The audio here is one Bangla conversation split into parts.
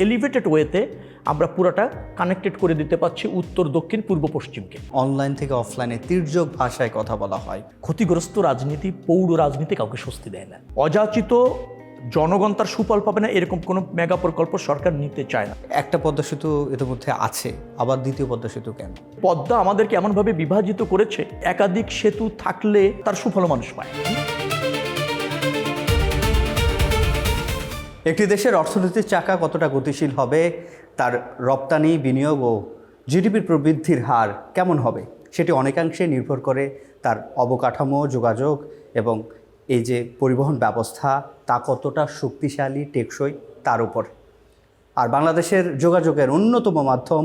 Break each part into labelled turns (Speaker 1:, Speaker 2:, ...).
Speaker 1: এলিভেটেড ওয়েতে আমরা পুরোটা কানেক্টেড করে দিতে পারছি উত্তর দক্ষিণ পূর্ব পশ্চিমকে।
Speaker 2: অনলাইন থেকে অফলাইনে তির্যক ভাষায় কথা বলা হয়।
Speaker 1: ক্ষতিগ্রস্ত রাজনীতি, পৌর রাজনীতি কাউকে স্বস্তি দেয় না। অযাচিত জনগণ তার সুফল পাবে না, এরকম কোনো মেগা প্রকল্প সরকার নিতে চায় না।
Speaker 2: একটা পদ্মা সেতু ইতিমধ্যে আছে, আবার দ্বিতীয় পদ্মা সেতু কেন?
Speaker 1: পদ্মা আমাদেরকে এমনভাবে বিভাজিত করেছে, একাধিক সেতু থাকলে তার সুফল মানুষ পায়।
Speaker 2: একটি দেশের অর্থনীতির চাকা কতটা গতিশীল হবে, তার রপ্তানি, বিনিয়োগ ও জিডিপির প্রবৃদ্ধির হার কেমন হবে, সেটি অনেকাংশে নির্ভর করে তার অবকাঠামো, যোগাযোগ এবং এই যে পরিবহন ব্যবস্থা তা কতটা শক্তিশালী, টেকসই তার উপর। আর বাংলাদেশের যোগাযোগের অন্যতম মাধ্যম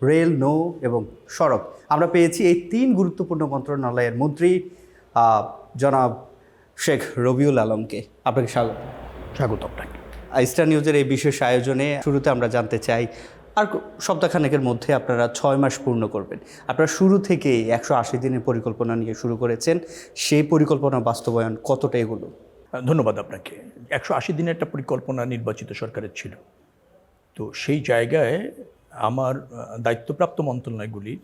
Speaker 2: রেল, নৌ এবং সড়ক। আমরা পেয়েছি এই তিন গুরুত্বপূর্ণ মন্ত্রণালয়ের মন্ত্রী জনাব শেখ রবিউল আলমকে। আপনাকে
Speaker 1: স্বাগত আপনাকে।
Speaker 2: স্টার নিউজের এই বিশেষ আয়োজনে শুরুতে আমরা জানতে চাই, আর সপ্তাহখানেকের মধ্যে আপনারা 6 মাস পূর্ণ করবেন। আপনারা শুরু থেকেই 180 দিনের পরিকল্পনা নিয়ে শুরু করেছেন, সেই পরিকল্পনা বাস্তবায়ন কতটা এগুলো?
Speaker 1: ধন্যবাদ আপনাকে। 180 দিনের একটা পরিকল্পনা নির্বাচিত সরকারের ছিল। তো সেই জায়গায় আমার দায়িত্বপ্রাপ্ত মন্ত্রণালয়গুলির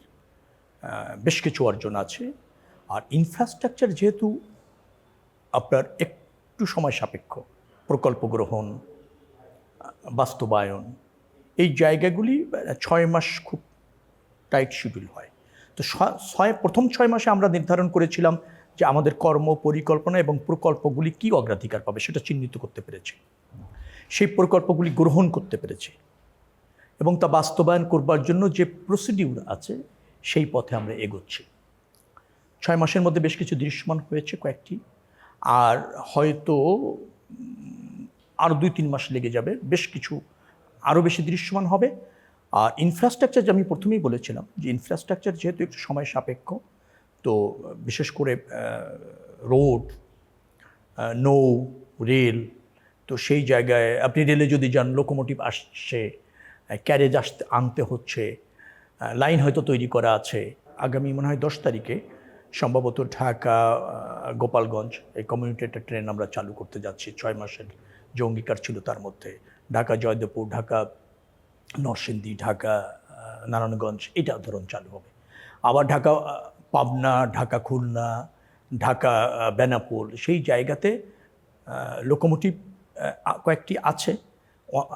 Speaker 1: বেশ কিছু অর্জন আছে। আর ইনফ্রাস্ট্রাকচার যেহেতু আপনার একটু সময় সাপেক্ষ, প্রকল্প গ্রহণ, বাস্তবায়ন, এই জায়গাগুলি 6 মাস খুব টাইট শিডিউল হয়। তো প্রথম 6 মাসে আমরা নির্ধারণ করেছিলাম যে আমাদের কর্ম পরিকল্পনা এবং প্রকল্পগুলি কী অগ্রাধিকার পাবে সেটা চিহ্নিত করতে পেরেছি, সেই প্রকল্পগুলি গ্রহণ করতে পেরেছি এবং তা বাস্তবায়ন করবার জন্য যে প্রসিডিউর আছে সেই পথে আমরা এগোচ্ছি। 6 মাসের মধ্যে বেশ কিছু দৃশ্যমান হয়েছে কয়েকটি, আর হয়তো আরও 2-3 মাস লেগে যাবে, বেশ কিছু আরও বেশি দৃশ্যমান হবে। আর ইনফ্রাস্ট্রাকচার, যে আমি প্রথমেই বলেছিলাম যে ইনফ্রাস্ট্রাকচার যেহেতু একটু সময় সাপেক্ষ, তো বিশেষ করে রোড, নৌ, রেল, তো সেই জায়গায় আপনি রেলে যদি যান, লোকোমোটিভ আসছে, ক্যারেজ আনতে হচ্ছে, লাইন হয়তো তৈরি করা আছে। আগামী মনে হয় 10 তারিখে সম্ভবত ঢাকা গোপালগঞ্জ এই কমিউটেড ট্রেন আমরা চালু করতে যাচ্ছি। 6 মাসের যে অঙ্গীকার ছিল তার মধ্যে ঢাকা জয়দেবপুর, ঢাকা নরসিংদী, ঢাকা নারায়ণগঞ্জ, এটা ধরুন চালু হবে। আবার ঢাকা পাবনা, ঢাকা খুলনা, ঢাকা বেনাপোল, সেই জায়গাতে লোকোমোটিভ কয়েকটি আছে।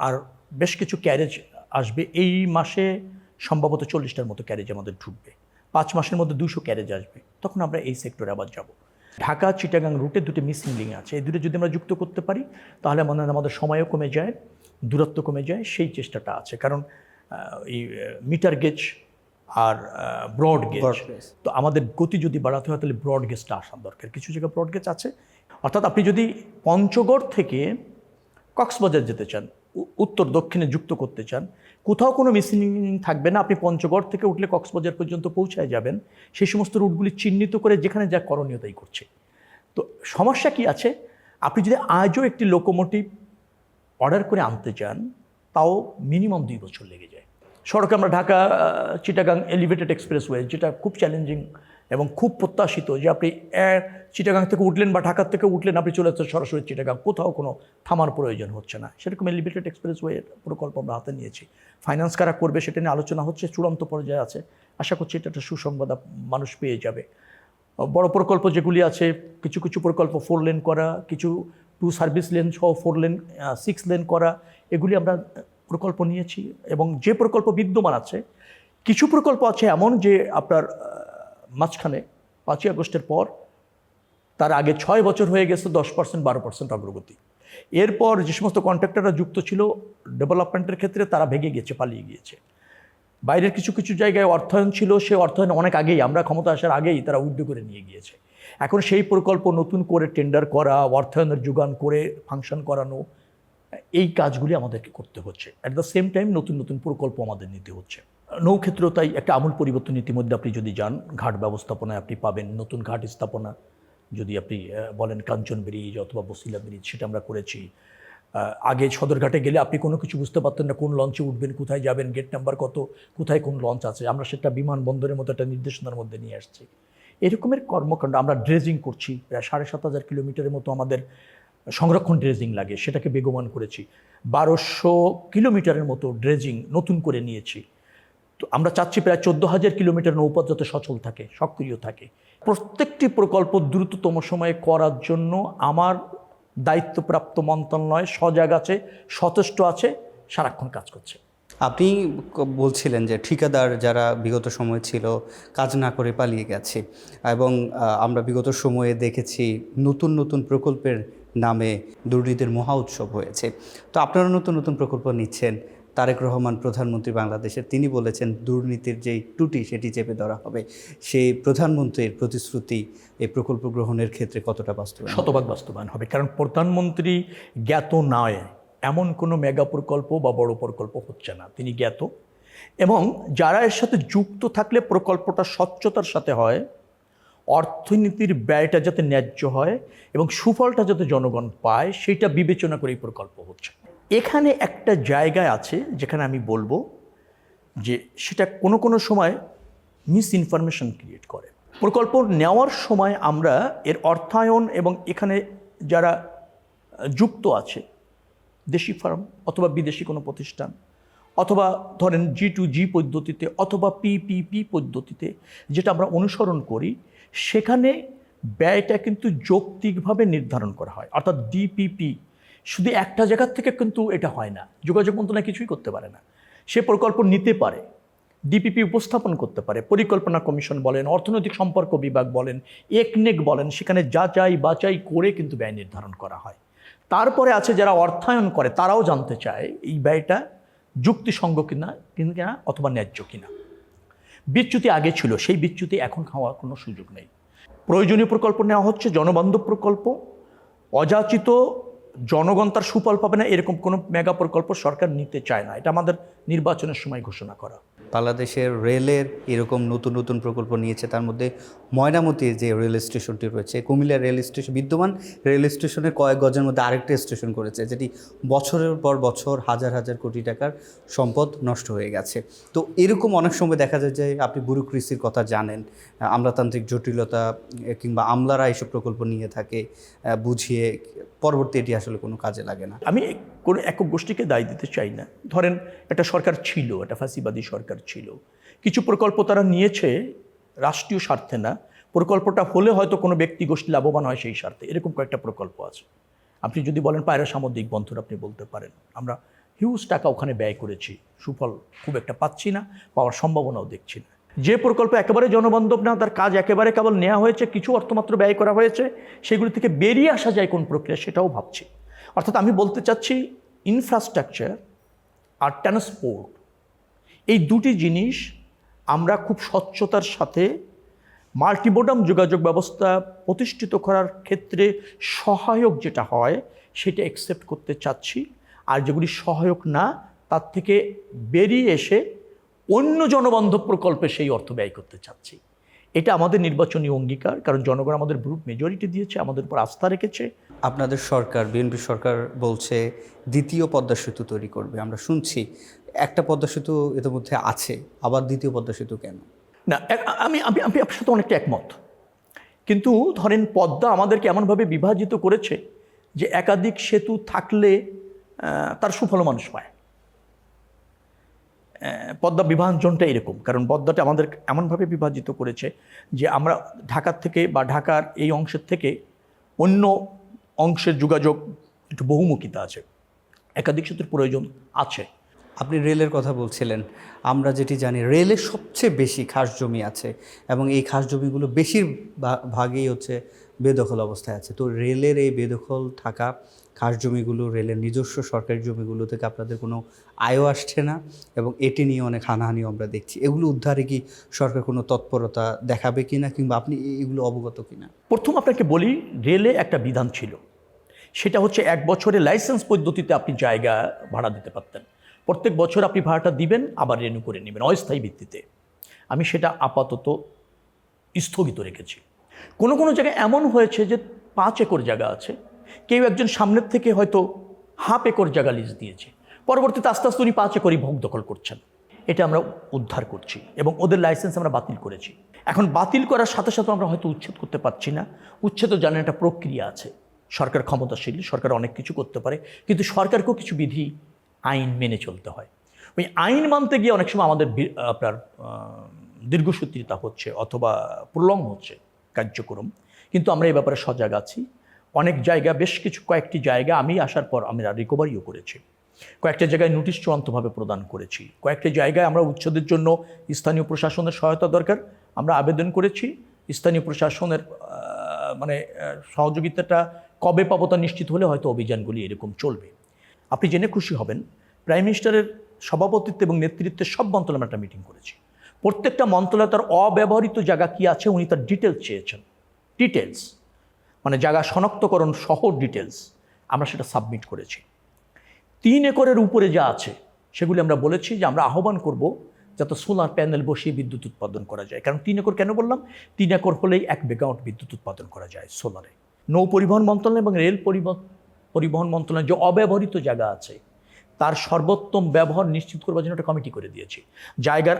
Speaker 1: আর বেশ কিছু ক্যারেজ আসবে এই মাসে, সম্ভবত 40টার মতো ক্যারেজ আমাদের ঢুকবে। 5 মাসের মধ্যে 200 ক্যারেজ আসবে, তখন আমরা এই সেক্টরে আবার যাব। ঢাকা চিটাগাং রুটে 2টি মিসিং লিঙ্ক আছে, এই দুটো যদি আমরা যুক্ত করতে পারি তাহলে আমাদের সময়ও কমে যায়, দূরত্ব কমে যায়, সেই চেষ্টাটা আছে। কারণ এই মিটার গেজ আর ব্রড গেজ, তো আমাদের গতি যদি বাড়াতে হয় তাহলে ব্রড গেজটা আসার দরকার। কিছু জায়গায় ব্রড গেজ আছে, অর্থাৎ আপনি যদি পঞ্চগড় থেকে কক্সবাজার যেতে চান, উত্তর দক্ষিণে যুক্ত করতে চান, কোথাও কোনো মিসিং থাকবে না, আপনি পঞ্চগড় থেকে উঠলে কক্সবাজার পর্যন্ত পৌঁছায় যাবেন। সেই সমস্ত রুটগুলি চিহ্নিত করে যেখানে যা করণীয় তাই করছে। তো সমস্যা কি আছে, আপনি যদি আজও একটি লোকোমোটিভ অর্ডার করে আনতে চান, তাও মিনিমাম 2 বছর লেগে যায়। সড়কে আমরা ঢাকা চিটাগাং এলিভেটেড এক্সপ্রেসওয়ে, যেটা খুব চ্যালেঞ্জিং এবং খুব প্রত্যাশিত, যে আপনি চিটাগাং থেকে উঠলেন বা ঢাকার থেকে উঠলেন, আপনি চলে যাচ্ছেন সরাসরি চিটাগাং, কোথাও কোনো থামার প্রয়োজন হচ্ছে না। সেরকম এলিভেটেড এক্সপ্রেসওয়ের প্রকল্প আমরা হাতে নিয়েছি। ফাইন্যান্স কারা করবে সেটা নিয়ে আলোচনা হচ্ছে, চূড়ান্ত পর্যায়ে আছে। আশা করছি এটা একটা সুসংবাদ মানুষ পেয়ে যাবে। বড় প্রকল্প যেগুলি আছে, কিছু কিছু প্রকল্প 4 লেন করা, কিছু 2 সার্ভিস লেন সহ 4 লেন 6 লেন করা, এগুলি আমরা প্রকল্প নিয়েছি। এবং যে প্রকল্প বিদ্যমান আছে, কিছু প্রকল্প আছে এমন যে আপনার মাঝখানে 5ই আগস্টের পর, তার আগে 6 বছর হয়ে গেছে 10% 12% অগ্রগতি। এরপর যে সমস্ত কন্ট্রাক্টররা যুক্ত ছিল ডেভেলপমেন্টের ক্ষেত্রে, তারা ভেঙে গিয়েছে, পালিয়ে গিয়েছে। বাইরের কিছু কিছু জায়গায় অর্থায়ন ছিল, সে অর্থায়ন অনেক আগেই, আমরা ক্ষমতা আসার আগেই তারা উইথড্র করে নিয়ে গিয়েছে। এখন সেই প্রকল্প নতুন করে টেন্ডার করা, অর্থায়নের যোগান করে ফাংশন করানো, এই কাজগুলি আমাদেরকে করতে হচ্ছে। অ্যাট দ্য সেম টাইম নতুন নতুন প্রকল্প আমাদের নিতে হচ্ছে। নৌক্ষেত্র তাই একটা আমূল পরিবর্তন ইতিমধ্যে আপনি যদি যান, ঘাট ব্যবস্থাপনায় আপনি পাবেন নতুন ঘাট স্থাপনা। যদি আপনি বলেন কাঞ্চন ব্রিজ অথবা বসিলা ব্রিজ, সেটা আমরা করেছি। আগে সদরঘাটে গেলে আপনি কোনো কিছু বুঝতে পারতেন না, কোন লঞ্চে উঠবেন, কোথায় যাবেন, গেট নাম্বার কত, কোথায় কোন লঞ্চ আছে। আমরা সেটা বিমানবন্দরের মতো একটা নির্দেশনার মধ্যে নিয়ে আসছি। এরকমের কর্মকাণ্ড আমরা ড্রেজিং করছি। প্রায় 7,500 কিলোমিটারের মতো আমাদের সংরক্ষণ ড্রেজিং লাগে, সেটাকে বেগবান করেছি। 1200 কিলোমিটারের মতো ড্রেজিং নতুন করে নিয়েছি। তো আমরা চাচ্ছি প্রায় 14,000 কিলোমিটার নৌপথ যাতে সচল থাকে, সক্রিয় থাকে। প্রত্যেকটি প্রকল্প দ্রুততম সময়ে করার জন্য আমার দায়িত্বপ্রাপ্ত মন্ত্রণালয় সজাগ আছে, সচেষ্ট আছে, সারাক্ষণ কাজ করছে।
Speaker 2: আপনি বলছিলেন যে ঠিকাদার যারা বিগত সময় ছিল কাজ না করে পালিয়ে গেছে, এবং আমরা বিগত সময়ে দেখেছি নতুন নতুন প্রকল্পের নামে দুর্নীতির মহা উৎসব হয়েছে। তো আপনারা নতুন নতুন প্রকল্প নিচ্ছেন। তারেক রহমান প্রধানমন্ত্রী বাংলাদেশের, তিনি বলেছেন দুর্নীতির যেই ত্রুটি সেটি চেপে ধরা হবে। সেই প্রধানমন্ত্রীর প্রতিশ্রুতি এই প্রকল্প গ্রহণের ক্ষেত্রে কতটা বাস্তবায়ন?
Speaker 1: শতভাগ বাস্তবায়ন হবে, কারণ প্রধানমন্ত্রী জ্ঞাত নয় এমন কোনো মেগা প্রকল্প বা বড় প্রকল্প হচ্ছে না, তিনি জ্ঞাত। এবং যারা এর সাথে যুক্ত থাকলে প্রকল্পটা স্বচ্ছতার সাথে হয়, অর্থনীতির ব্যয়টা যাতে ন্যায্য হয় এবং সুফলটা যাতে জনগণ পায়, সেইটা বিবেচনা করে এই প্রকল্প হচ্ছে। এখানে একটা জায়গায় আছে যেখানে আমি বলবো যে সেটা কোনো কোনো সময় মিস ইনফরমেশন ক্রিয়েট করে। প্রকল্প নেওয়ার সময় আমরা এর অর্থায়ন এবং এখানে যারা যুক্ত আছে, দেশি ফার্ম অথবা বিদেশি কোনো প্রতিষ্ঠান, অথবা ধরেন G2G পদ্ধতিতে অথবা PPP পদ্ধতিতে যেটা আমরা অনুসরণ করি, সেখানে ব্যয়টা কিন্তু যৌক্তিকভাবে নির্ধারণ করা হয়। অর্থাৎ DPP শুধু একটা জায়গার থেকে কিন্তু এটা হয় না, যোগাযোগ মন্ত্রণালয় কিছুই করতে পারে না। সে প্রকল্প নিতে পারে, DPP উপস্থাপন করতে পারে, পরিকল্পনা কমিশন বলেন, অর্থনৈতিক সম্পর্ক বিভাগ বলেন, একনেক বলেন, সেখানে যাচাই বাছাই করে কিন্তু ব্যয় নির্ধারণ করা হয়। তারপরে আছে যারা অর্থায়ন করে, তারাও জানতে চায় এই ব্যয়টা যুক্তিসঙ্গত কিনা অথবা ন্যায্য কিনা। বিচ্যুতি আগে ছিল, সেই বিচ্যুতি এখন হওয়ার কোনো সুযোগ নেই। প্রয়োজনীয় প্রকল্প নেওয়া হচ্ছে, জনবান্ধব প্রকল্প, অযাচিত জনগণ তার সুফল পাবে না এরকম কোনো মেগা প্রকল্প সরকার নিতে চায় না। এটা আমাদের নির্বাচনের সময় ঘোষণা করা।
Speaker 2: বাংলাদেশের রেলের এরকম নতুন নতুন প্রকল্প নিয়েছে, তার মধ্যে ময়নামতির যে রেল স্টেশনটি রয়েছে, কুমিল্লা রেল স্টেশন, বিদ্যমান রেল স্টেশনের কয়েক গজের মধ্যে আরেকটা স্টেশন করেছে, যেটি বছরের পর বছর হাজার হাজার কোটি টাকার সম্পদ নষ্ট হয়ে গেছে। তো এরকম অনেক সময় দেখা যায় যে আপনি ব্যুরোক্রেসির কথা জানেন, আমলাতান্ত্রিক জটিলতা কিংবা আমলারা এইসব প্রকল্প নিয়ে থাকে, বুঝিয়ে পরবর্তী এটি আসলে কোনো কাজে লাগে না।
Speaker 1: আমি কোনো একক গোষ্ঠীকে দায় দিতে চাই না। ধরেন একটা সরকার ছিল, একটা ফ্যাসিবাদী সরকার ছিল, কিছু প্রকল্প তারা নিয়েছে রাষ্ট্রীয় স্বার্থে না, প্রকল্পটা হলে হয়তো কোনো ব্যক্তি গোষ্ঠী লাভবান হয় সেই স্বার্থে, এরকম কয়েকটা প্রকল্প আছে। আপনি যদি বলেন পায়রা সামুদ্রিক বন্দর, আপনি বলতে পারেন আমরা হিউজ টাকা ওখানে ব্যয় করেছি, সুফল খুব একটা পাচ্ছি না, পাওয়ার সম্ভাবনাও দেখছি না। যে প্রকল্প একেবারে জনবান্ধব না, তার কাজ একেবারে কেবল নেওয়া হয়েছে, কিছু অর্থমাত্র ব্যয় করা হয়েছে, সেগুলি থেকে বেরিয়ে আসা যায় কোন প্রক্রিয়া, সেটাও ভাবছি। অর্থাৎ আমি বলতে চাচ্ছি ইনফ্রাস্ট্রাকচার আর ট্রান্সপোর্ট, এই দুটি জিনিস আমরা খুব স্বচ্ছতার সাথে মাল্টিমোডাম যোগাযোগ ব্যবস্থা প্রতিষ্ঠিত করার ক্ষেত্রে সহায়ক যেটা হয় সেটা অ্যাকসেপ্ট করতে চাচ্ছি। আর যেগুলি সহায়ক না, তার থেকে বেরিয়ে এসে অন্য জনবান্ধব প্রকল্পে সেই অর্থ ব্যয় করতে চাচ্ছি। এটা আমাদের নির্বাচনী অঙ্গীকার, কারণ জনগণ আমাদের গ্রুপ মেজরিটি দিয়েছে, আমাদের উপর আস্থা রেখেছে।
Speaker 2: আপনাদের সরকার, বিএনপি সরকার বলছে দ্বিতীয় পদ্মা সেতু তৈরি করবে। আমরা শুনছি একটা পদ্মা সেতু ইতিমধ্যে আছে, আবার দ্বিতীয় পদ্মা সেতু কেন?
Speaker 1: না, আমি আমি আমি আপনার সাথে অনেকটা একমত, কিন্তু ধরেন পদ্মা আমাদেরকে এমনভাবে বিভাজিত করেছে যে একাধিক সেতু থাকলে তার সুফল মানুষ পায়। পদ্মা বিভাজনটা এরকম, কারণ পদ্মাটা আমাদের এমনভাবে বিভাজিত করেছে যে আমরা ঢাকার থেকে বা ঢাকার এই অংশের থেকে অন্য অংশের যোগাযোগ একটু বহুমুখিতা আছে, একাধিক সেতুর প্রয়োজন আছে।
Speaker 2: আপনি রেলের কথা বলছিলেন, আমরা যেটি জানি রেলের সবচেয়ে বেশি খাস জমি আছে, এবং এই খাস জমিগুলো বেশিরভাগই হচ্ছে বেদখল অবস্থায় আছে। তো রেলের এই বেদখল থাকা খাস জমিগুলো, রেলের নিজস্ব সরকারি জমিগুলো থেকে আপনাদের কোনো আয়ও আসছে না, এবং এটি নিয়ে অনেক হানাহানিও আমরা দেখছি। এগুলো উদ্ধারে কি সরকার কোনো তৎপরতা দেখাবে কি না, কিংবা আপনি এগুলো অবগত কি না?
Speaker 1: প্রথম আপনাকে বলি, রেলে একটা বিধান ছিল, সেটা হচ্ছে 1 বছরে লাইসেন্স পদ্ধতিতে আপনি জায়গা ভাড়া দিতে পারতেন। প্রত্যেক বছর আপনি ভাড়াটা দিবেন, আবার রেনিউ করে নেবেন অস্থায়ী ভিত্তিতে। আমি সেটা আপাতত স্থগিত রেখেছি। কোনো কোনো জায়গায় এমন হয়েছে যে 5 একর জায়গা আছে, কেউ একজন সামনের থেকে হয়তো ½ একর জায়গা লিজ দিয়েছে, পরবর্তীতে আস্তে আস্তে উনি 5 একরই ভোগ দখল করছেন। এটা আমরা উদ্ধার করছি এবং ওদের লাইসেন্স আমরা বাতিল করেছি। এখন বাতিল করার সাথে সাথে আমরা হয়তো উচ্ছেদ করতে পারছি না, উচ্ছেদও জানেন একটা প্রক্রিয়া আছে, সরকার ক্ষমতাশীল, সরকার অনেক কিছু করতে পারে, কিন্তু সরকারকেও কিছু বিধি আইন মেনে চলতে হয়। ওই আইন মানতে গিয়ে অনেক সময় আমাদের আপনার দীর্ঘসূত্রিতা হচ্ছে অথবা প্রলং হচ্ছে কার্যক্রম, কিন্তু আমরা এই ব্যাপারে সজাগ আছি। অনেক জায়গা, বেশ কিছু কয়েকটি জায়গা আমি আসার পর আমরা রিকভারিও করেছি, কয়েকটা জায়গায় নোটিশ চূড়ান্তভাবে প্রদান করেছি, কয়েকটা জায়গায় আমরা উচ্ছেদের জন্য স্থানীয় প্রশাসনের সহায়তা দরকার, আমরা আবেদন করেছি। স্থানীয় প্রশাসনের সহযোগিতাটা কবে পাবো তা নিশ্চিত হলে হয়তো অভিযানগুলি এরকম চলবে। আপনি জেনে খুশি হবেন, প্রাইম মিনিস্টারের সভাপতিত্বে এবং নেতৃত্বে সব মন্ত্রণালয়ে একটা মিটিং করেছি। প্রত্যেকটা মন্ত্রণালয় তার অব্যবহৃত জায়গা কী আছে উনি তার ডিটেলস চেয়েছেন, ডিটেলস মানে জায়গা শনাক্তকরণ সহ ডিটেলস আমরা সেটা সাবমিট করেছি। 3 একরের উপরে যা আছে সেগুলি আমরা বলেছি যে আমরা আহ্বান করব যাতে সোলার প্যানেল বসিয়ে বিদ্যুৎ উৎপাদন করা যায়। কারণ 3 একর কেন বললাম, 3 একর হলেই 1 মেগাওয়াট বিদ্যুৎ উৎপাদন করা যায় সোলারে। নৌ পরিবহন মন্ত্রণালয় এবং রেল পরিবহন মন্ত্রণালয় যে অব্যবহৃত জায়গা আছে তার সর্বোত্তম ব্যবহার নিশ্চিত করবার জন্য একটা কমিটি করে দিয়েছি। জায়গার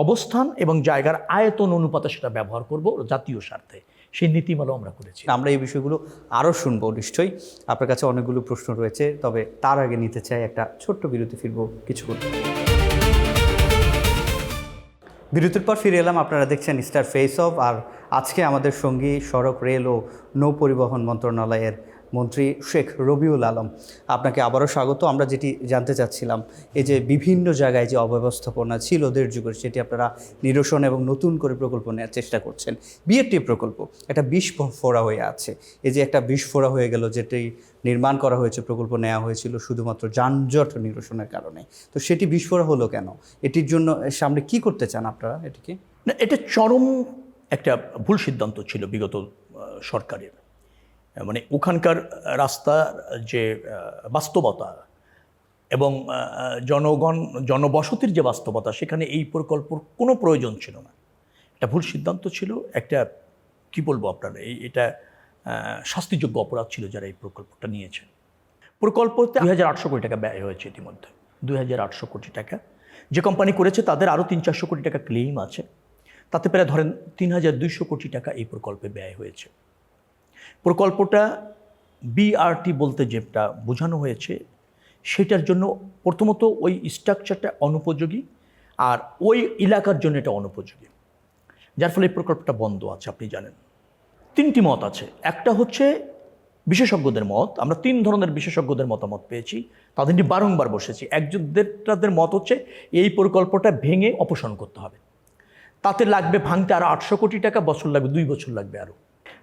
Speaker 1: অবস্থান এবং জায়গার আয়তন অনুপাতে সেটা ব্যবহার করব জাতীয় স্বার্থে, সেই নীতিমালাও আমরা করেছি।
Speaker 2: আমরা এই বিষয়গুলো আরও শুনবো নিশ্চয়ই। আপনার কাছে অনেকগুলো প্রশ্ন রয়েছে, তবে তার আগে নিতে চাই একটা ছোট্ট বিরতি, ফিরবো কিছুক্ষণ। বিরতির পর ফিরে এলাম, আপনারা দেখছেন স্টার ফেস অফ। আর আজকে আমাদের সঙ্গী সড়ক, রেল ও নৌ পরিবহন মন্ত্রণালয়ের মন্ত্রী শেখ রবিউল আলম। আপনাকে আবারও স্বাগত। আমরা যেটি জানতে চাচ্ছিলাম, এই যে বিভিন্ন জায়গায় যে অব্যবস্থাপনা ছিল 1.5 যুগের, সেটি আপনারা নিরসন এবং নতুন করে প্রকল্প নেওয়ার চেষ্টা করছেন। বিএটি প্রকল্প একটা বিস্ফোরা হয়ে আছে। এই যে একটা বিস্ফোরা হয়ে গেল, যেটি নির্মাণ করা হয়েছে, প্রকল্প নেওয়া হয়েছিল শুধুমাত্র যানজট নিরসনের কারণে, তো সেটি বিস্ফোরা হলো কেন? এটির জন্য সামনে কি করতে চান আপনারা এটিকে?
Speaker 1: না, এটা চরম একটা ভুল সিদ্ধান্ত ছিল বিগত সরকারের। মানে ওখানকার রাস্তার যে বাস্তবতা এবং জনবসতির যে বাস্তবতা, সেখানে এই প্রকল্পর কোনো প্রয়োজন ছিল না। এটা ভুল সিদ্ধান্ত ছিল, একটা কি বলবো আপনারা, এটা শাস্তিযোগ্য অপরাধ ছিল যারা এই প্রকল্পটা নিয়েছেন। প্রকল্পতে 2800 কোটি টাকা ব্যয় হয়েছে ইতিমধ্যে, 2800 কোটি টাকা। যে কোম্পানি করেছে তাদের আরও 300-400 কোটি টাকা ক্লেইম আছে, তাতে প্রায় ধরেন 3200 কোটি টাকা এই প্রকল্পে ব্যয় হয়েছে। প্রকল্পটা বিআরটি বলতে যেটা বোঝানো হয়েছে সেটার জন্য প্রথমত ওই স্ট্রাকচারটা অনুপযোগী, আর ওই এলাকার জন্য এটা অনুপযোগী, যার ফলে এই প্রকল্পটা বন্ধ আছে। আপনি জানেন 3টি মত আছে। একটা হচ্ছে বিশেষজ্ঞদের মত, আমরা 3 ধরনের বিশেষজ্ঞদের মতামত পেয়েছি, তাদের নিয়ে বারংবার বসেছি। একজনদের মত হচ্ছে এই প্রকল্পটা ভেঙে অপসারণ করতে হবে, তাতে লাগবে ভাঙতে আরও 800 কোটি টাকা, বছর লাগবে 2 বছর লাগবে আরও।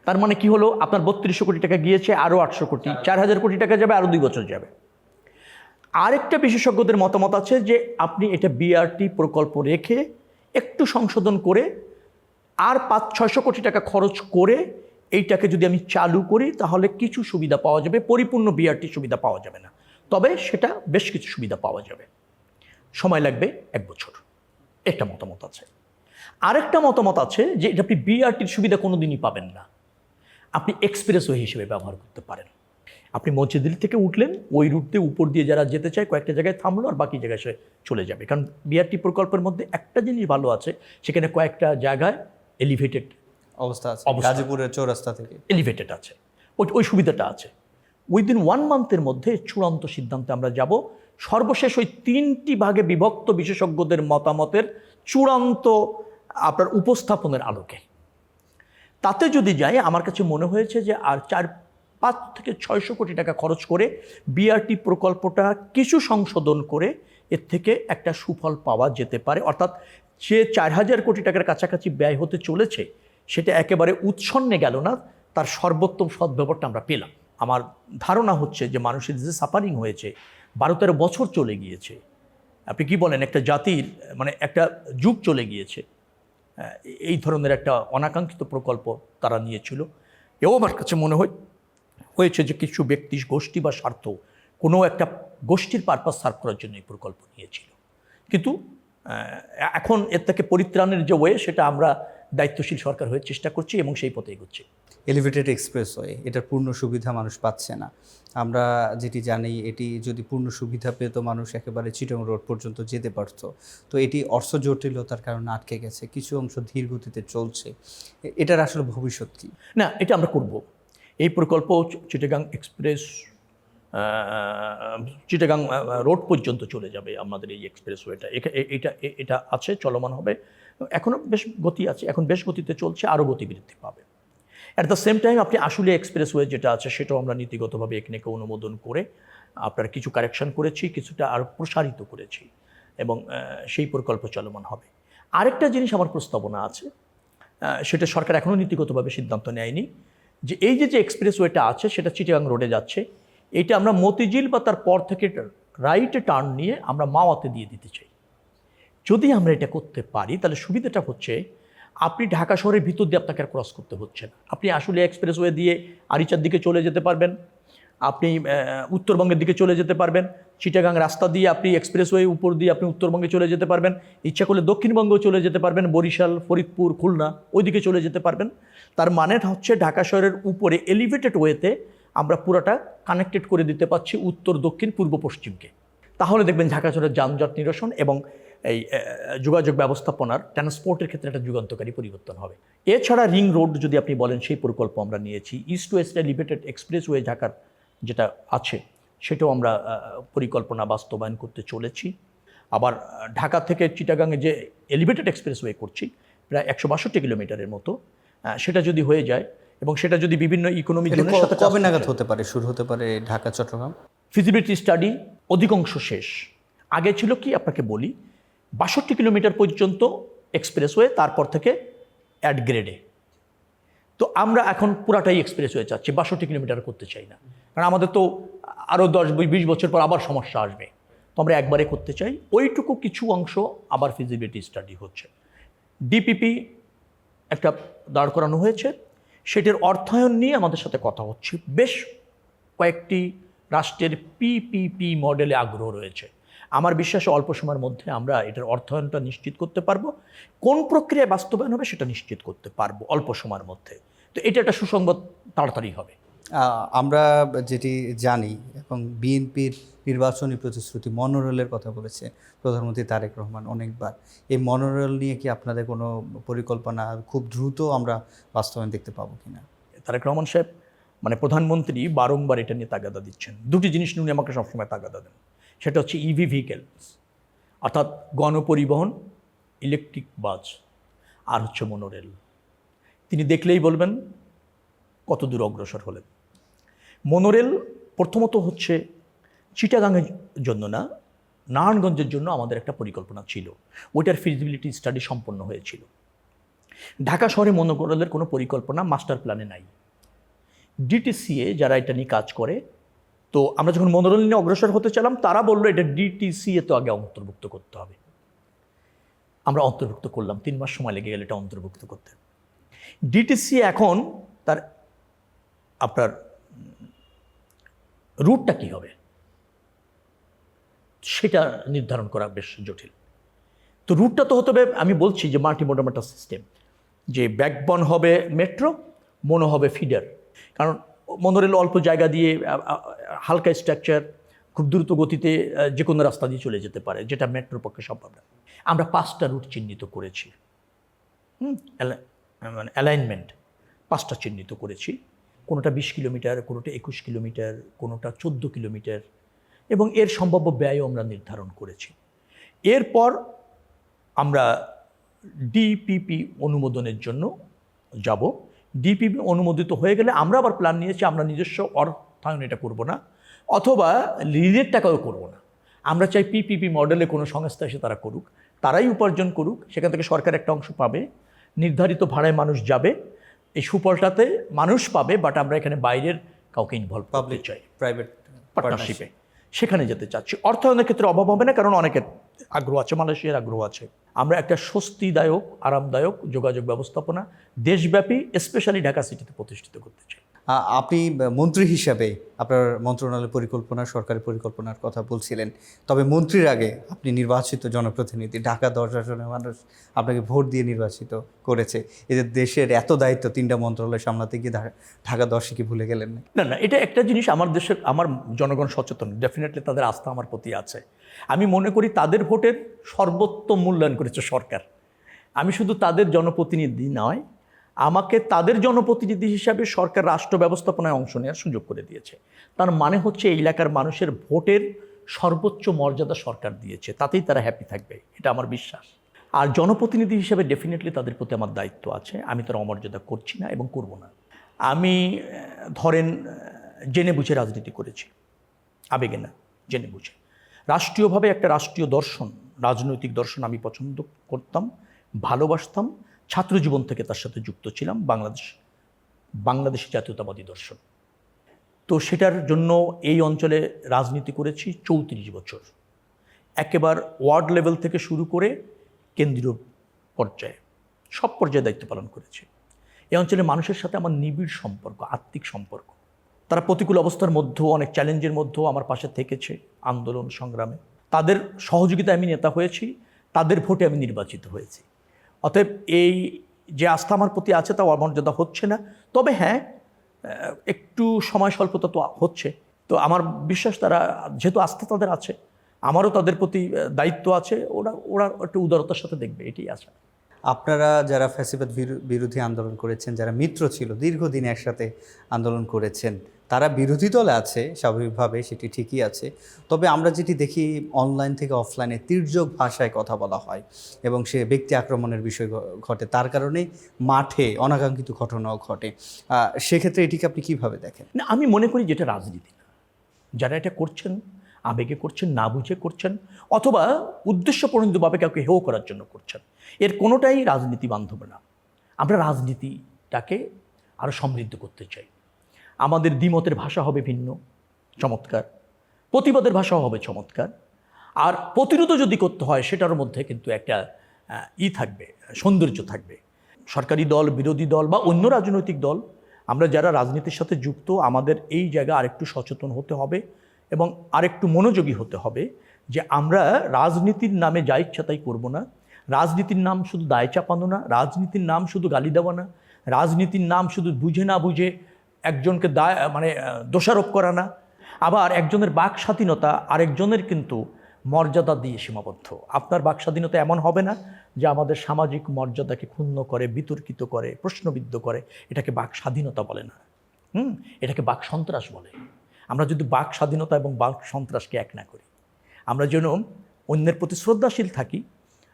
Speaker 1: তার মানে কি হলো, আপনার 3200 কোটি টাকা গিয়েছে, আরও 800 কোটি, 4000 কোটি টাকা যাবে, আরও 2 বছর যাবে। আরেকটা বিশেষজ্ঞদের মতামত আছে যে আপনি এটা বিআরটি প্রকল্প রেখে একটু সংশোধন করে আর 500-600 কোটি টাকা খরচ করে এইটাকে যদি আমি চালু করি তাহলে কিছু সুবিধা পাওয়া যাবে, পরিপূর্ণ বিআরটি সুবিধা পাওয়া যাবে না, তবে সেটা বেশ কিছু সুবিধা পাওয়া যাবে, সময় লাগবে 1 বছর। একটা মতামত আছে। আরেকটা মতামত আছে যে এটা আপনি বিআরটির সুবিধা কোনো দিনই পাবেন না, আপনি এক্সপ্রেসওয়ে হিসেবে ব্যবহার করতে পারেন। আপনি মসজিদুল থেকে উঠলেন, ওই রুট দিয়ে উপর দিয়ে যারা যেতে চায় কয়েকটা জায়গায় থামলো, আর বাকি জায়গায় সে চলে যাবে। কারণ বিআরটি প্রকল্পের মধ্যে একটা জিনিস ভালো আছে, সেখানে কয়েকটা জায়গায় এলিভেটেড
Speaker 2: অবস্থা আছে, গাজীপুরের চৌরাস্তা থেকে
Speaker 1: এলিভেটেড আছে, ওই সুবিধাটা আছে। উইদিন 1 মান্থের মধ্যে চূড়ান্ত সিদ্ধান্তে আমরা যাব। সর্বশেষ ওই 3টি ভাগে বিভক্ত বিশেষজ্ঞদের মতামতের চূড়ান্ত আপনার উপস্থাপনের আলোকে তাতে যদি যায়, আমার কাছে মনে হয়েছে যে আর 500 থেকে 600 কোটি টাকা খরচ করে বিআরটি প্রকল্পটা কিছু সংশোধন করে এর থেকে একটা সুফল পাওয়া যেতে পারে। অর্থাৎ যে 4000 কোটি টাকার কাছাকাছি ব্যয় হতে চলেছে সেটা একেবারে উৎসন্নে গেল না, তার সর্বোত্তম সদ্ব্যবহারটা আমরা পেলাম। আমার ধারণা হচ্ছে যে মানুষের যে সাফারিং হয়েছে, 12-13 বছর চলে গিয়েছে, আপনি কি বলেন, একটা জাতির মানে একটা যুগ চলে গিয়েছে, এই ধরনের একটা অনাকাঙ্ক্ষিত প্রকল্প তারা নিয়েছিল। এও আমার কাছে মনে হয়েছে যে কিছু ব্যক্তি, গোষ্ঠী বা স্বার্থ কোনো একটা গোষ্ঠীর পারপাস সার্ভ করার জন্য এই প্রকল্প নিয়েছিল। কিন্তু এখন এর থেকে পরিত্রাণের যে ওয়ে, সেটা আমরা দায়িত্বশীল সরকার হয়ে চেষ্টা করছি এবং সেই পথে এগোচ্ছি।
Speaker 2: এলিভেটেড এক্সপ্রেসওয়ে, এটার পূর্ণ সুবিধা মানুষ পাচ্ছে না। আমরা যেটি জানি, এটি যদি পূর্ণ সুবিধা পেত মানুষ একেবারে চিটং রোড পর্যন্ত যেতে পারতো। তো এটি অর্থ জটিলতার কারণে আটকে গেছে, কিছু অংশ ধীর গতিতে চলছে। এটার আসলে ভবিষ্যৎ কী?
Speaker 1: না, এটা আমরা করব। এই প্রকল্প চিটাগাং এক্সপ্রেস চিটাগাং রোড পর্যন্ত চলে যাবে আমাদের এই এক্সপ্রেসওয়েটা। এটা আছে, চলমান হবে, এখনও বেশ গতি আছে, এখন বেশ গতিতে চলছে, আরও গতি বৃদ্ধি পাবে। অ্যাট দ্য সেম টাইম আপনি আশুলিয়া এক্সপ্রেসওয়ে যেটা আছে সেটাও আমরা নীতিগতভাবে একনেকে অনুমোদন করে আপনার কিছু কারেকশন করেছি, কিছুটা আরও প্রসারিত করেছি এবং সেই প্রকল্প চলমান হবে। আরেকটা জিনিস আমার প্রস্তাবনা আছে, সেটা সরকার এখনও নীতিগতভাবে সিদ্ধান্ত নেয়নি, যে এই যে এক্সপ্রেসওয়েটা আছে সেটা চিটাগাং রোডে যাচ্ছে, এইটা আমরা মতিঝিল বা তার পর থেকে রাইটে টার্ন নিয়ে আমরা মাওয়াতে দিয়ে দিতে চাই। যদি আমরা এটা করতে পারি তাহলে সুবিধাটা হচ্ছে আপনি ঢাকা শহরের ভিতর দিয়ে আপনাকে আর ক্রস করতে হচ্ছে না। আপনি আশুলিয়া এক্সপ্রেসওয়ে দিয়ে আরিচার দিকে চলে যেতে পারবেন, আপনি উত্তরবঙ্গের দিকে চলে যেতে পারবেন, চিটাগাং রাস্তা দিয়ে আপনি এক্সপ্রেসওয়ে উপর দিয়ে আপনি উত্তরবঙ্গে চলে যেতে পারবেন, ইচ্ছা করলে দক্ষিণবঙ্গেও চলে যেতে পারবেন, বরিশাল, ফরিদপুর, খুলনা ওইদিকে চলে যেতে পারবেন। তার মানে হচ্ছে ঢাকা শহরের উপরে এলিভেটেড ওয়েতে আমরা পুরোটা কানেক্টেড করে দিতে পারছি উত্তর, দক্ষিণ, পূর্ব, পশ্চিমকে। তাহলে দেখবেন ঢাকা শহরের যানজট নিরসন এবং এই যোগাযোগ ব্যবস্থাপনার ট্রান্সপোর্টের ক্ষেত্রে একটা যুগান্তকারী পরিবর্তন হবে। এছাড়া রিং রোড যদি আপনি বলেন, সেই প্রকল্প আমরা নিয়েছি। ইস্ট ওয়েস্ট এলিভেটেড এক্সপ্রেসওয়ে ঢাকার যেটা আছে সেটাও আমরা পরিকল্পনা বাস্তবায়ন করতে চলেছি। আবার ঢাকা থেকে চিটাগাংয়ে যে এলিভেটেড এক্সপ্রেসওয়ে করছি প্রায় 162 কিলোমিটারের মতো, সেটা যদি হয়ে যায় এবং সেটা যদি বিভিন্ন ইকোনমিক জোনের সাথে
Speaker 2: কবে নাগাদ হতে পারে, শুরু হতে পারে ঢাকা চট্টগ্রাম?
Speaker 1: ফিজিবিলিটি স্টাডি অধিকাংশ শেষ। আগে ছিল কি আপনাকে বলি, 62 কিলোমিটার পর্যন্ত এক্সপ্রেসওয়ে, তারপর থেকে অ্যাড গ্রেডে। তো আমরা এখন পুরাটাই এক্সপ্রেসওয়ে চাচ্ছি, 62 কিলোমিটার করতে চাই না, কারণ আমাদের তো আরও 10-20 বছর পর আবার সমস্যা আসবে। তো আমরা একবারে করতে চাই। ওইটুকু কিছু অংশ আবার ফিজিবিলিটি স্টাডি হচ্ছে। ডিপিপি একটা দাঁড় করানো হয়েছে, সেটার অর্থায়ন নিয়ে আমাদের সাথে কথা হচ্ছে। বেশ কয়েকটি রাষ্ট্রের পিপিপি মডেলে আগ্রহ রয়েছে। আমার বিশ্বাস অল্প সময়ের মধ্যে আমরা এটার অর্থায়নটা নিশ্চিত করতে পারবো। কোন প্রক্রিয়ায় বাস্তবায়ন হবে সেটা নিশ্চিত করতে পারবো অল্প সময়ের মধ্যে। তো এটা একটা সুসংবাদ, তাড়াতাড়ি হবে।
Speaker 2: আমরা যেটি জানি, এবং বিএনপির নির্বাচনী প্রতিশ্রুতি মনোরেলের কথা বলেছে প্রধানমন্ত্রী তারেক রহমান অনেকবার। এই মনোরেল নিয়ে কি আপনাদের কোনো পরিকল্পনা খুব দ্রুত আমরা বাস্তবায়ন দেখতে পাবো কিনা?
Speaker 1: তারেক রহমান সাহেব মানে প্রধানমন্ত্রী বারংবার এটা নিয়ে তাগাদা দিচ্ছেন। দুটি জিনিস নিয়ে উনি আমাকে সবসময় তাগাদা দেন, সেটা হচ্ছে ইভি ভেহিকেলস, অর্থাৎ গণপরিবহন, ইলেকট্রিক বাস, আর হচ্ছে মনোরেল। তিনি দেখলেই বলবেন কত দূর অগ্রসর হলেন। মনোরেল প্রথমত হচ্ছে চিটাগাংয়ের জন্য না, নারায়ণগঞ্জের জন্য আমাদের একটা পরিকল্পনা ছিল, ওইটার ফিজিবিলিটি স্টাডি সম্পন্ন হয়েছিল। ঢাকা শহরে মনোরেলের কোনো পরিকল্পনা মাস্টার প্ল্যানে নাই। ডিটিসিএ যারা এটা নিয়ে কাজ করে, তো আমরা যখন মনোরেল নিয়ে অগ্রসর হতে চাইলাম, তারা বললো এটা ডিটিসিএ তো আগে অন্তর্ভুক্ত করতে হবে। আমরা অন্তর্ভুক্ত করলাম, 3 মাস সময় লেগে গেল এটা অন্তর্ভুক্ত করতে। ডিটিসি এখন তার আপনার রুটটা কী হবে সেটা নির্ধারণ করা বেশ জটিল। তো রুটটা তো হতে হবে, আমি বলছি যে মাল্টিমোডাল একটা সিস্টেম, যে ব্যাকবন হবে মেট্রো, মনো হবে ফিডার। কারণ মনোরেল অল্প জায়গা দিয়ে হালকা স্ট্রাকচার, খুব দ্রুত গতিতে যে কোনো রাস্তা দিয়ে চলে যেতে পারে, যেটা মেট্রোর পক্ষে সম্ভব না। আমরা 5টা রুট চিহ্নিত করেছি, মানে অ্যালাইনমেন্ট 5টা চিহ্নিত করেছি। কোনোটা 20 কিলোমিটার, কোনোটা 21 কিলোমিটার, কোনোটা 14 কিলোমিটার, এবং এর সম্ভাব্য ব্যয়ও আমরা নির্ধারণ করেছি। এরপর আমরা ডিপিপি অনুমোদনের জন্য যাব। ডিপিপি অনুমোদিত হয়ে গেলে আমরা আবার প্ল্যান নিয়েছি, আমরা নিজস্ব অর্থায়ন এটা করব না, অথবা ঋণের টাকাও করব না। আমরা চাই পিপিপি মডেলে কোনো সংস্থা এসে তারা করুক, তারাই উপার্জন করুক, সেখান থেকে সরকার একটা অংশ পাবে, নির্ধারিত ভাড়ায় মানুষ যাবে, এই সুফলটাতে মানুষ পাবে, বাট আমরা এখানে বাইরের কাউকে ইনভলভ করতে চাই,
Speaker 2: প্রাইভেট
Speaker 1: পার্টনারশিপে সেখানে যেতে চাচ্ছি। অর্থায়নের ক্ষেত্রে অভাব হবে না, কারণ অনেকের আগ্রহ আছে, মালয়েশিয়ার আগ্রহ আছে। আমরা একটা স্বস্তিদায়ক, আরামদায়ক যোগাযোগ ব্যবস্থাপনা দেশব্যাপী, স্পেশালি ঢাকা সিটিতে প্রতিষ্ঠিত করতে চাই।
Speaker 2: আপনি মন্ত্রী হিসাবে আপনার মন্ত্রণালয়ের পরিকল্পনা, সরকারি পরিকল্পনার কথা বলছিলেন, তবে মন্ত্রীর আগে আপনি নির্বাচিত জনপ্রতিনিধি। ঢাকা 10 জনের মানুষ আপনাকে ভোট দিয়ে নির্বাচিত করেছে। এদের দেশের এত দায়িত্ব, 3টা মন্ত্রণালয় সামলাতে গিয়ে ঢাকা 10 কি ভুলে গেলেন না?
Speaker 1: না, এটা একটা জিনিস, আমার দেশের আমার জনগণ সচেতন, ডেফিনেটলি তাদের আস্থা আমার প্রতি আছে। আমি মনে করি তাদের ভোটের সর্বোত্তম মূল্যায়ন করেছে সরকার। আমি শুধু তাদের জনপ্রতিনিধি নয়, আমাকে তাদের জনপ্রতিনিধি হিসাবে সরকার রাষ্ট্র ব্যবস্থাপনায় অংশ নেওয়ার সুযোগ করে দিয়েছে। তার মানে হচ্ছে এই এলাকার মানুষের ভোটের সর্বোচ্চ মর্যাদা সরকার দিয়েছে, তাতেই তারা হ্যাপি থাকবে, এটা আমার বিশ্বাস। আর জনপ্রতিনিধি হিসেবে ডেফিনেটলি তাদের প্রতি আমার দায়িত্ব আছে, আমি তার অমর্যাদা করছি না এবং করব না। আমি ধরেন জেনে বুঝে রাজনীতি করেছি, আবেগে না, জেনে বুঝে। রাষ্ট্রীয়ভাবে একটা রাষ্ট্রীয় দর্শন, রাজনৈতিক দর্শন আমি পছন্দ করতাম, ভালোবাসতাম, ছাত্র জীবন থেকে তার সাথে যুক্ত ছিলাম, বাংলাদেশি জাতীয়তাবাদী দর্শন। তো সেটার জন্য এই অঞ্চলে রাজনীতি করেছি 34 বছর, একেবারে ওয়ার্ড লেভেল থেকে শুরু করে কেন্দ্রীয় পর্যায়ে সব পর্যায়ে দায়িত্ব পালন করেছি। এই অঞ্চলের মানুষের সাথে আমার নিবিড় সম্পর্ক, আত্মিক সম্পর্ক। তারা প্রতিকূল অবস্থার মধ্যেও, অনেক চ্যালেঞ্জের মধ্যেও আমার পাশে থেকেছে আন্দোলন সংগ্রামে। তাদের সহযোগিতায় আমি নেতা হয়েছি, তাদের ভোটে আমি নির্বাচিত হয়েছি। অতএব এই যে আস্থা আমার প্রতি আছে তা অমর্যাদা হচ্ছে না। তবে হ্যাঁ, একটু সময় স্বল্পতা তো হচ্ছে। তো আমার বিশ্বাস তারা, যেহেতু আস্থা তাদের আছে, আমারও তাদের প্রতি দায়িত্ব আছে, ওরা একটু উদারতার সাথে দেখবে, এটাই আশা।
Speaker 2: আপনারা যারা ফ্যাসিবাদ বিরোধী আন্দোলন করেছেন, যারা মিত্র ছিল, দীর্ঘদিন একসাথে আন্দোলন করেছেন, তারা বিরোধী দলে আছে স্বাভাবিকভাবে, সেটি ঠিকই আছে। তবে আমরা যেটি দেখি অনলাইন থেকে অফলাইনে তির্যক ভাষায় কথা বলা হয় এবং সে ব্যক্তি আক্রমণের বিষয় ঘটে, তার কারণে মাঠে অনাকাঙ্ক্ষিত ঘটনাও ঘটে। সেক্ষেত্রে এটিকে আপনি কীভাবে দেখেন?
Speaker 1: না, আমি মনে করি যেটা রাজনীতি না। যারা এটা করছেন আবেগে করছেন, না বুঝে করছেন, অথবা উদ্দেশ্যপ্রণোদিতভাবে কাউকে হেয় করার জন্য করছেন, এর কোনোটাই রাজনীতি বান্ধব না। আমরা রাজনীতিটাকে আরও সমৃদ্ধ করতে চাই। আমাদের দ্বিমতের ভাষা হবে ভিন্ন, চমৎকার, প্রতিবাদের ভাষাও হবে চমৎকার। আর প্রতিরোধ যদি করতে হয় সেটার মধ্যে কিন্তু একটা থাকবে, সৌন্দর্য থাকবে। সরকারি দল, বিরোধী দল বা অন্য রাজনৈতিক দল, আমরা যারা রাজনীতির সাথে যুক্ত, আমাদের এই জায়গা আরেকটু সচেতন হতে হবে এবং আরেকটু মনোযোগী হতে হবে যে আমরা রাজনীতির নামে যা ইচ্ছা তাই করবো না। রাজনীতির নাম শুধু দায় চাপানো না, রাজনীতির নাম শুধু গালি দেওয়া না, রাজনীতির নাম শুধু বুঝে না বুঝে একজনকে দোষারোপ করা না, আবার একজনের বাক স্বাধীনতা আরেকজনের কিন্তু মর্যাদা দিয়ে সীমাবদ্ধ। আপনার বাক স্বাধীনতা এমন হবে না যে আমাদের সামাজিক মর্যাদাকে ক্ষুণ্ণ করে, বিতর্কিত করে, প্রশ্নবিদ্ধ করে। এটাকে বাক স্বাধীনতা বলে না, এটাকে বাক সন্ত্রাস বলে। আমরা যদি বাক স্বাধীনতা এবং বাক সন্ত্রাসকে এক না করি, আমরা যেন অন্যের প্রতি শ্রদ্ধাশীল থাকি,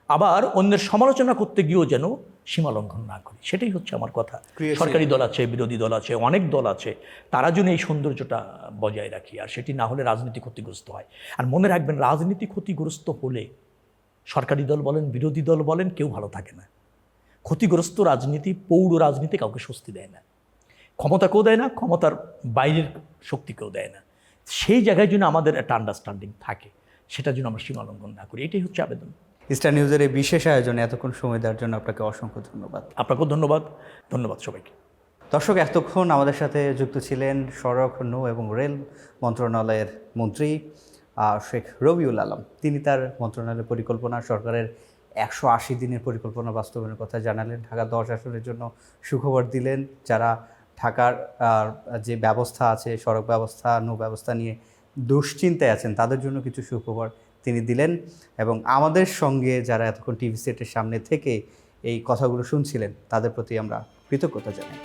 Speaker 1: আবার অন্যের সমালোচনা করতে গিয়েও যেন সীমা লঙ্ঘন না করি, সেটাই হচ্ছে আমার কথা। সরকারি দল আছে, বিরোধী দল আছে, অনেক দল আছে, তারা যেন এই সৌন্দর্যটা বজায় রাখি। আর সেটি না হলে রাজনীতি ক্ষতিগ্রস্ত হয়। আর মনে রাখবেন, রাজনীতি ক্ষতিগ্রস্ত হলে সরকারি দল বলেন, বিরোধী দল বলেন, কেউ ভালো থাকে না। ক্ষতিগ্রস্ত রাজনীতি, পৌর রাজনীতি কাউকে স্বস্তি দেয় না, ক্ষমতাকেও দেয় না, ক্ষমতার বাইরের শক্তিকেও দেয় না। সেই জায়গায় যেন আমাদের একটা আন্ডারস্ট্যান্ডিং থাকে, সেটা যেন আমরা সীমা লঙ্ঘন না করি, এটাই হচ্ছে আবেদন।
Speaker 2: স্টার নিউজের এই বিশেষ আয়োজনে এতক্ষণ সময় দেওয়ার জন্য আপনাকে অসংখ্য ধন্যবাদ।
Speaker 1: আপনাকেও ধন্যবাদ। ধন্যবাদ সবাইকে।
Speaker 2: দর্শক, এতক্ষণ আমাদের সাথে যুক্ত ছিলেন সড়ক, নৌ এবং রেল মন্ত্রণালয়ের মন্ত্রী শেখ রবিউল আলম। তিনি তার মন্ত্রণালয়ের পরিকল্পনা, সরকারের 180 দিনের পরিকল্পনা বাস্তবায়নের কথা জানালেন। ঢাকা 10 আসনের জন্য সুখবর দিলেন। যারা ঢাকার যে ব্যবস্থা আছে, সড়ক ব্যবস্থা, নৌ ব্যবস্থা নিয়ে দুশ্চিন্তায় আছেন, তাদের জন্য কিছু সুখবর তিনি দিলেন। এবং আমাদের সঙ্গে যারা এতক্ষণ টিভি সেটের সামনে থেকে এই কথাগুলো শুনছিলেন, তাদের প্রতি আমরা কৃতজ্ঞতা জানাই।